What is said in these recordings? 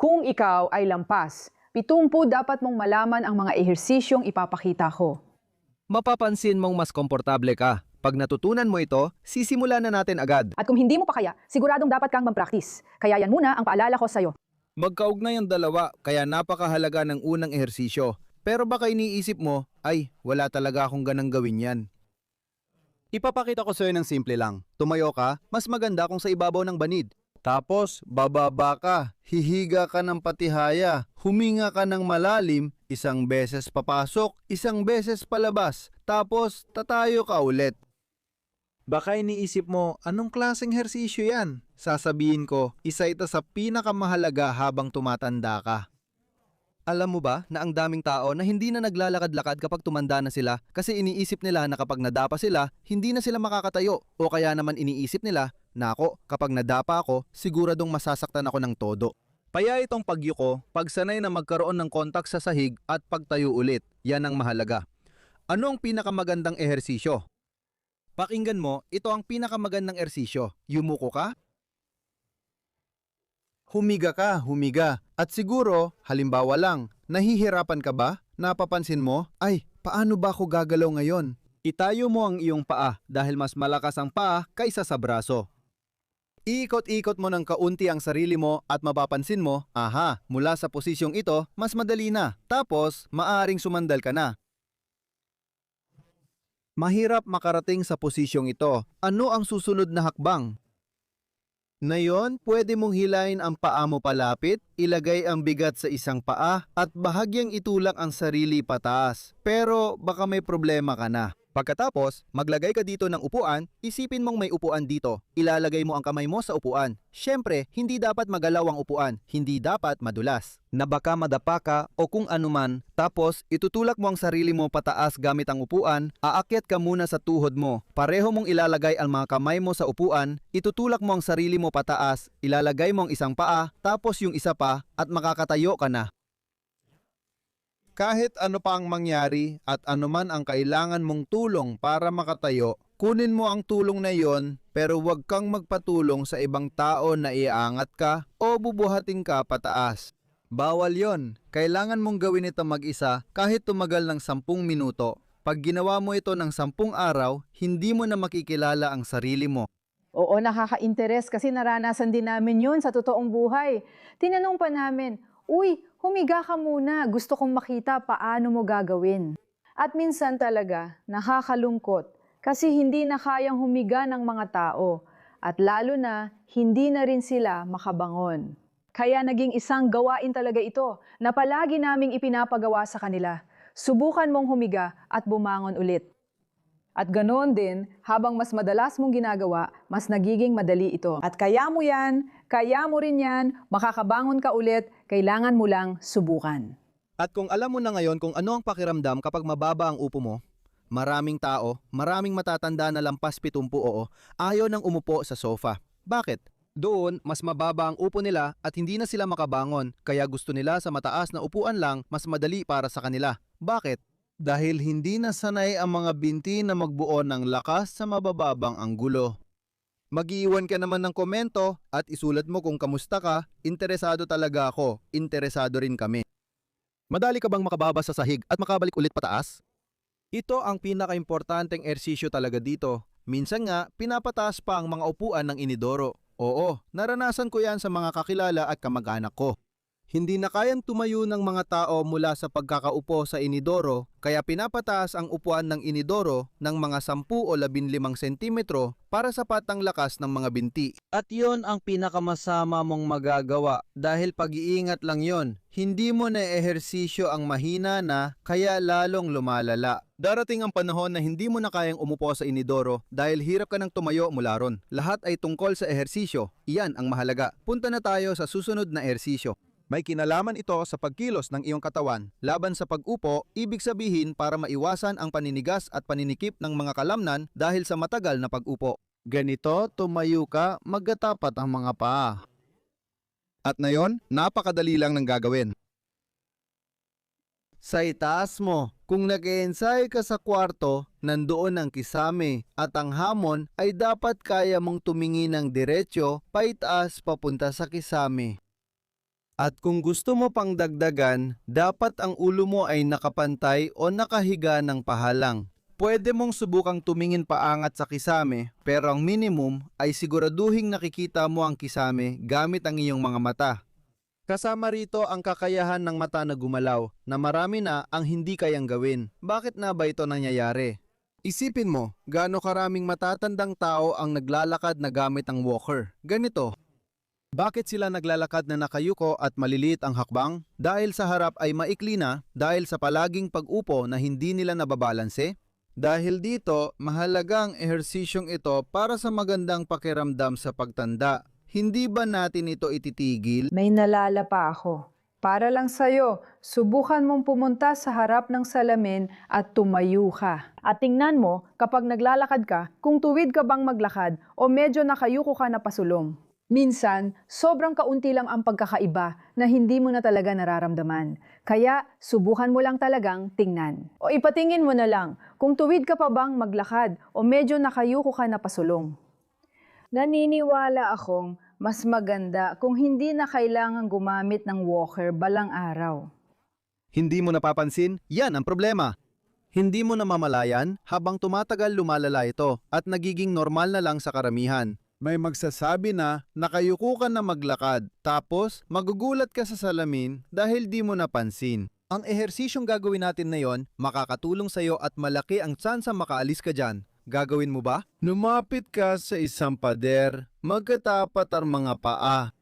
Kung ikaw ay lampas, 70 dapat mong malaman ang mga ehersisyong ipapakita ko. Mapapansin mong mas komportable ka. Pag natutunan mo ito, sisimulan na natin agad. At kung hindi mo pa kaya, siguradong dapat kang mag-practice. Kaya yan muna ang paalala ko sa'yo. Magkaugnay ang dalawa, kaya napakahalaga ng unang ehersisyo. Pero baka iniisip mo, ay, wala talaga akong ganang gawin yan. Ipapakita ko sa'yo ng simple lang. Tumayo ka, mas maganda kung sa ibabaw ng banid. Tapos, bababa ka, hihiga ka ng patihaya, huminga ka ng malalim, isang beses papasok, isang beses palabas, tapos tatayo ka ulit. Baka iniisip mo, anong klaseng hersisyo yan? Sasabihin ko, isa ito sa pinakamahalaga habang tumatanda ka. Alam mo ba na ang daming tao na hindi na naglalakad-lakad kapag tumanda na sila kasi iniisip nila na kapag nadapa sila, hindi na sila makakatayo o kaya naman iniisip nila na ako, kapag nadapa ako, siguradong masasaktan ako ng todo. Kaya itong pagyuko, pagsanay na magkaroon ng kontak sa sahig at pagtayo ulit, yan ang mahalaga. Ano ang pinakamagandang ehersisyo? Pakinggan mo, ito ang pinakamagandang ehersisyo. Yumuko ka, Humiga ka, humiga. At siguro, halimbawa lang, nahihirapan ka ba? Napapansin mo, ay, paano ba ako gagalaw ngayon? Itayo mo ang iyong paa dahil mas malakas ang paa kaysa sa braso. Iikot-ikot mo ng kaunti ang sarili mo at mapapansin mo, aha, mula sa posisyong ito, mas madali na. Tapos, maaring sumandal ka na. Mahirap makarating sa posisyong ito. Ano ang susunod na hakbang? Ngayon, pwede mong hilahin ang paa mo palapit, ilagay ang bigat sa isang paa at bahagyang itulak ang sarili pataas. Pero baka may problema ka na. pagkatapos, maglagay ka dito ng upuan, isipin mong may upuan dito. Ilalagay mo ang kamay mo sa upuan. Siyempre, hindi dapat magalaw ang upuan, hindi dapat madulas. Na baka madapa ka o kung anuman, tapos itutulak mo ang sarili mo pataas gamit ang upuan, aakyat ka muna sa tuhod mo. Pareho mong ilalagay ang mga kamay mo sa upuan, itutulak mo ang sarili mo pataas, ilalagay mo ang isang paa, tapos yung isa pa, at makakatayo ka na. Kahit ano pa ang mangyari at anuman ang kailangan mong tulong para makatayo, kunin mo ang tulong na iyon pero huwag kang magpatulong sa ibang tao na iaangat ka o bubuhatin ka pataas. Bawal yon. Kailangan mong gawin ito mag-isa kahit tumagal ng 10 minuto. Pag ginawa mo ito ng 10 araw, hindi mo na makikilala ang sarili mo. Oo, nakaka-interes kasi naranasan din namin yun sa totoong buhay. Tinanong pa namin, uy, humiga ka muna, gusto kong makita paano mo gagawin. At minsan talaga, nakakalungkot kasi hindi na kayang humiga ng mga tao at lalo na hindi na rin sila makabangon. Kaya naging isang gawain talaga ito na palagi naming ipinapagawa sa kanila. Subukan mong humiga at bumangon ulit. At ganoon din, habang mas madalas mong ginagawa, mas nagiging madali ito. At kaya mo yan, kaya mo rin yan, makakabangon ka ulit, kailangan mo lang subukan. At kung alam mo na ngayon kung ano ang pakiramdam kapag mababa ang upo mo, maraming tao, maraming matatanda na lampas 70 oo, ayaw nang umupo sa sofa. Bakit? Doon, mas mababa ang upo nila at hindi na sila makabangon, kaya gusto nila sa mataas na upuan lang, mas madali para sa kanila. Bakit? Dahil hindi na sanay ang mga binti na magbuo ng lakas sa mabababang anggulo. Mag-iiwan ka naman ng komento at isulat mo kung kamusta ka, interesado talaga ako, interesado rin kami. Madali ka bang makababa sa sahig at makabalik ulit pataas? Ito ang pinaka-importanteng ehersisyo talaga dito. Minsan nga, pinapataas pa ang mga upuan ng inidoro. Oo, naranasan ko yan sa mga kakilala at kamag-anak ko. Hindi na kayang tumayo ng mga tao mula sa pagkakaupo sa inidoro, kaya pinapataas ang upuan ng inidoro ng mga 10 o 15 sentimetro para sapat ang lakas ng mga binti. At yon ang pinakamasama mong magagawa dahil pag-iingat lang yon. Hindi mo na ehersisyo ang mahina na kaya lalong lumalala. Darating ang panahon na hindi mo na kayang umupo sa inidoro dahil hirap ka ng tumayo mula ron. Lahat ay tungkol sa ehersisyo. Iyan ang mahalaga. Punta na tayo sa susunod na ehersisyo. May kinalaman ito sa pagkilos ng iyong katawan. Laban sa pag-upo, ibig sabihin para maiwasan ang paninigas at paninikip ng mga kalamnan dahil sa matagal na pag-upo. Ganito, tumayo ka, magkatapat ang mga paa. At ngayon, napakadali lang ng gagawin. Sa itaas mo, kung nag-e-ensayo ka sa kwarto, nandoon ang kisame at ang hamon ay dapat kaya mong tumingin ng diretsyo paitaas papunta sa kisame. At kung gusto mo pang dagdagan, dapat ang ulo mo ay nakapantay o nakahiga ng pahalang. Pwede mong subukang tumingin paangat sa kisame, pero ang minimum ay siguraduhing nakikita mo ang kisame gamit ang iyong mga mata. Kasama rito ang kakayahan ng mata na gumalaw, na marami na ang hindi kayang gawin. Bakit na ba ito nangyayari? Isipin mo, gaano karaming matatandang tao ang naglalakad na gamit ang walker. Ganito. Bakit sila naglalakad na nakayuko at maliliit ang hakbang? Dahil sa harap ay maikli na, dahil sa palaging pag-upo na hindi nila nababalanse? Dahil dito, mahalaga ang ehersisyong ito para sa magandang pakiramdam sa pagtanda. Hindi ba natin ito ititigil? May nalala pa ako. Para lang sa'yo, subukan mong pumunta sa harap ng salamin at tumayo ka. At tingnan mo, kapag naglalakad ka, kung tuwid ka bang maglakad o medyo nakayuko ka na pasulong. Minsan, sobrang kaunti lang ang pagkakaiba na hindi mo na talaga nararamdaman. Kaya, subukan mo lang talagang tingnan. O ipatingin mo na lang kung tuwid ka pa bang maglakad o medyo nakayuko ka na pasulong. Naniniwala akong mas maganda kung hindi na kailangang gumamit ng walker balang araw. Hindi mo napapansin? Yan ang problema. Hindi mo namamalayan habang tumatagal lumalala ito at nagiging normal na lang sa karamihan. May magsasabi na nakayuko ka na maglakad, tapos magugulat ka sa salamin dahil di mo napansin. Ang ehersisyong gagawin natin na yon makakatulong sa iyo at malaki ang tsansa makaalis ka dyan. Gagawin mo ba? Lumapit ka sa isang pader, magkatapat ang mga paa.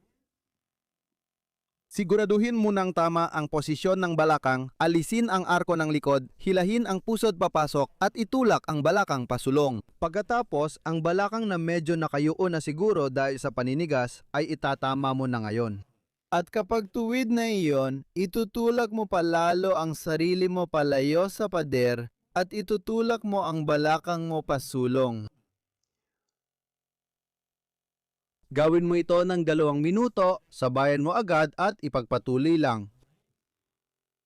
Siguraduhin mo ng tama ang posisyon ng balakang, alisin ang arko ng likod, hilahin ang pusod papasok at itulak ang balakang pasulong. Pagkatapos, ang balakang na medyo nakayuo na siguro dahil sa paninigas ay itatama mo na ngayon. At kapag tuwid na iyon, itutulak mo palalo ang sarili mo palayo sa pader at itutulak mo ang balakang mo pasulong. Gawin mo ito ng 2 minuto, sabayan mo agad at ipagpatuloy lang.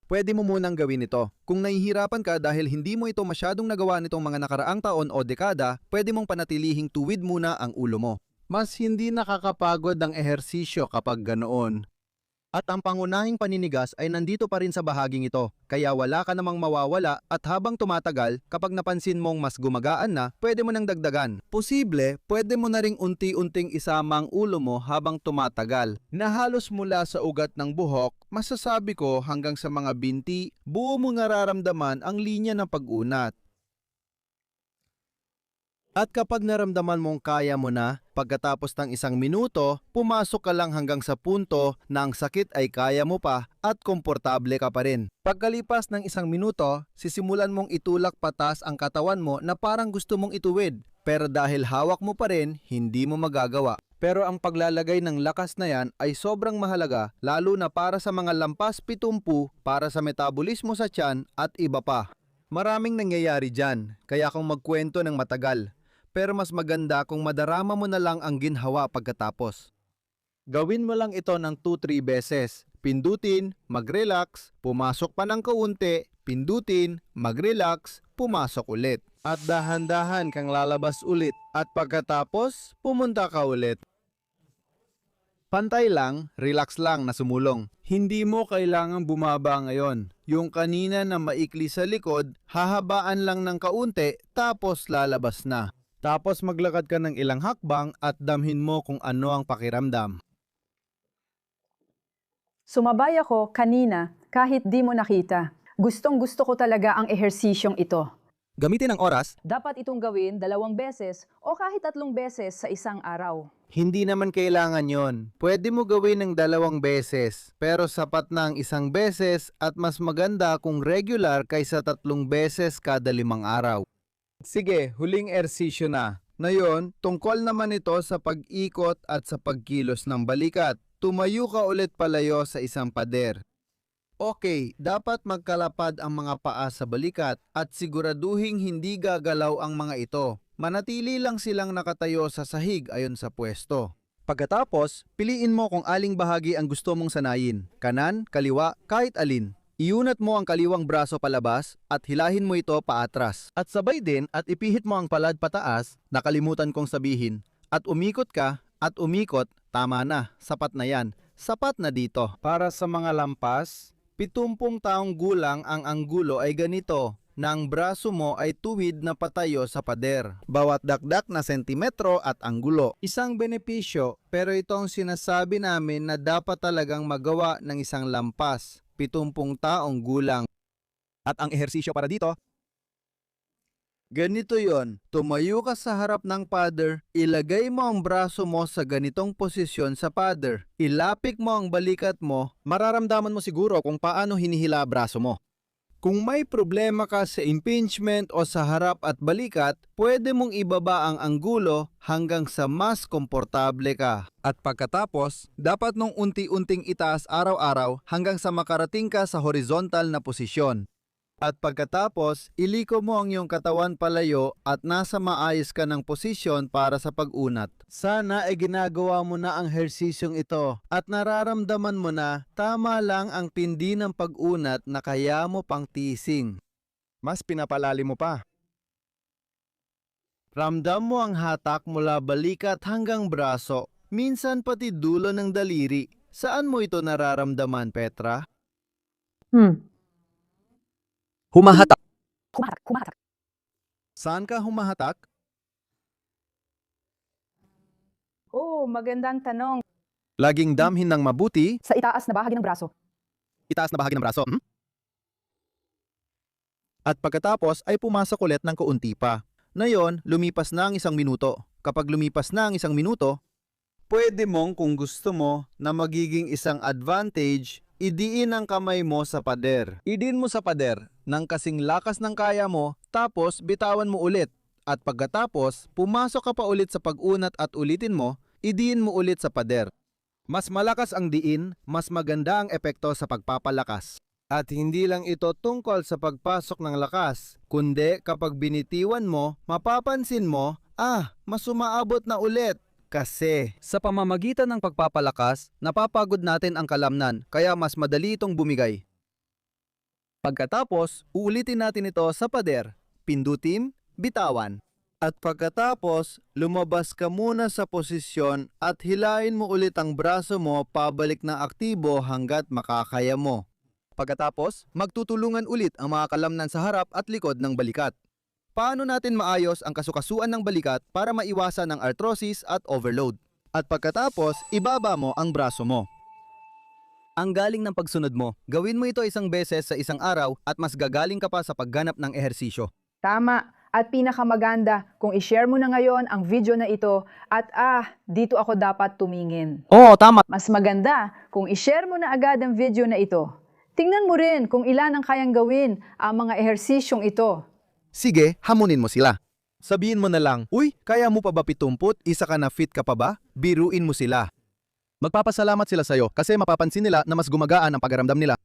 Pwede mo munang gawin ito. Kung nahihirapan ka dahil hindi mo ito masyadong nagawa nitong mga nakaraang taon o dekada, pwede mong panatilihing tuwid muna ang ulo mo. Mas hindi nakakapagod ang ehersisyo kapag ganoon. At ang pangunahing paninigas ay nandito pa rin sa bahaging ito, kaya wala ka namang mawawala at habang tumatagal, kapag napansin mong mas gumagaan na, pwede mo nang dagdagan. Posible, pwede mo na ring unti-unting isama ang ulo mo habang tumatagal. Na halos mula sa ugat ng buhok, masasabi ko hanggang sa mga binti, buo mo nararamdaman ang linya ng pag-unat. At kapag naramdaman mong kaya mo na, pagkatapos ng 1 minuto, pumasok ka lang hanggang sa punto na ang sakit ay kaya mo pa at komportable ka pa rin. Pagkalipas ng 1 minuto, sisimulan mong itulak patas ang katawan mo na parang gusto mong ituwid. Pero dahil hawak mo pa rin, hindi mo magagawa. Pero ang paglalagay ng lakas na yan ay sobrang mahalaga, lalo na para sa mga lampas 70, para sa metabolismo sa tiyan at iba pa. Maraming nangyayari dyan, kaya kung magkwento ng matagal. Pero mas maganda kung madarama mo na lang ang ginhawa pagkatapos. Gawin mo lang ito ng 2-3 beses. Pindutin, mag-relax, pumasok pa ng kaunti, pindutin, mag-relax, pumasok ulit. At dahan-dahan kang lalabas ulit at pagkatapos, pumunta ka ulit. Pantay lang, relax lang na sumulong. Hindi mo kailangang bumaba ngayon. Yung kanina na maikli sa likod, hahabaan lang ng kaunti tapos lalabas na. Tapos maglakad ka ng ilang hakbang at damhin mo kung ano ang pakiramdam. Sumabay ako kanina kahit di mo nakita. Gustong-gusto ko talaga ang ehersisyong ito. Gamitin ang oras. Dapat itong gawin 2 beses o kahit 3 beses sa isang araw. Hindi naman kailangan yon. Pwede mo gawin ng 2 beses, pero sapat na ang 1 beses at mas maganda kung regular kaysa 3 beses kada 5 araw. Sige, huling ersisyo na. Ngayon, tungkol naman ito sa pag-ikot at sa pagkilos ng balikat. Tumayo ka ulit palayo sa isang pader. Okay, dapat magkalapad ang mga paa sa balikat at siguraduhing hindi gagalaw ang mga ito. Manatili lang silang nakatayo sa sahig ayon sa pwesto. Pagkatapos, piliin mo kung aling bahagi ang gusto mong sanayin. Kanan, kaliwa, kahit alin. Iunat mo ang kaliwang braso palabas at hilahin mo ito paatras. At sabay din at ipihit mo ang palad pataas, nakalimutan kong sabihin. At umikot ka at umikot, tama na, sapat na yan. sapat na dito. Para sa mga lampas, 70 taong gulang ang anggulo ay ganito, na ang braso mo ay tuwid na patayo sa pader. Bawat dakdak na sentimetro at anggulo. Isang benepisyo, pero ito ang sinasabi namin na dapat talagang magawa ng isang lampas, 70 taong gulang. At ang ehersisyo para dito, Ganito yon, tumayo ka sa harap ng pader, ilagay mo ang braso mo sa ganitong posisyon sa pader, ilapik mo ang balikat mo, mararamdaman mo siguro kung paano hinihila braso mo. kung may problema ka sa impingement o sa harap at balikat, pwede mong ibaba ang anggulo hanggang sa mas komportable ka. At pagkatapos, dapat nung unti-unting itaas araw-araw hanggang sa makarating ka sa horizontal na posisyon. At pagkatapos, iliko mo ang iyong katawan palayo at nasa maayos ka ng posisyon para sa pag-unat. Sana ay ginagawa mo na ang hersisyong ito at nararamdaman mo na tama lang ang tindi ng pag-unat na kaya mo pang tising. Mas pinapalalim mo pa. Ramdam mo ang hatak mula balikat hanggang braso, minsan pati dulo ng daliri. Saan mo ito nararamdaman, Petra? Humahatak. Humahatak. Saan ka humahatak? Oh, magandang tanong. Laging damhin ng mabuti, Sa itaas na bahagi ng braso. itaas na bahagi ng braso. At pagkatapos ay pumasok ulit ng kaunti pa. Ngayon, lumipas na ang 1 minuto. Kapag lumipas na ang 1 minuto, pwede mong kung gusto mo na magiging isang advantage, idiin ang kamay mo sa pader. Idin mo sa pader ng kasing lakas ng kaya mo, tapos bitawan mo ulit. At pagkatapos, pumasok ka pa ulit sa pag-unat at ulitin mo, idiin mo ulit sa pader. Mas malakas ang diin, mas maganda ang epekto sa pagpapalakas. At hindi lang ito tungkol sa pagpasok ng lakas, kundi kapag binitiwan mo, mapapansin mo, mas umaabot na ulit. Kasi Sa pamamagitan ng pagpapalakas, napapagod natin ang kalamnan, kaya mas madali itong bumigay. Pagkatapos, uulitin natin ito sa pader. Pindutin, bitawan. at pagkatapos, lumabas ka muna sa posisyon at hilain mo ulit ang braso mo pabalik na aktibo hanggat makakaya mo. Pagkatapos, magtutulungan ulit ang mga kalamnan sa harap at likod ng balikat. Paano natin maayos ang kasukasuan ng balikat para maiwasan ang arthrosis at overload? At pagkatapos, ibaba mo ang braso mo. Ang galing ng pagsunod mo, gawin mo ito 1 beses sa 1 araw at mas gagaling ka pa sa pagganap ng ehersisyo. Tama. At pinakamaganda, kung i-share mo na ngayon ang video na ito at dito ako dapat tumingin. Oo, tama. Mas maganda kung i-share mo na agad ang video na ito. Tingnan mo rin kung ilan ang kayang gawin ang mga ehersisyong ito. Sige, hamunin mo sila. Sabihin mo na lang, uy, kaya mo pa ba 70? Isa ka na fit ka pa ba? Biruin mo sila. Magpapasalamat sila sa'yo kasi mapapansin nila na mas gumagaan ang pagaramdam nila.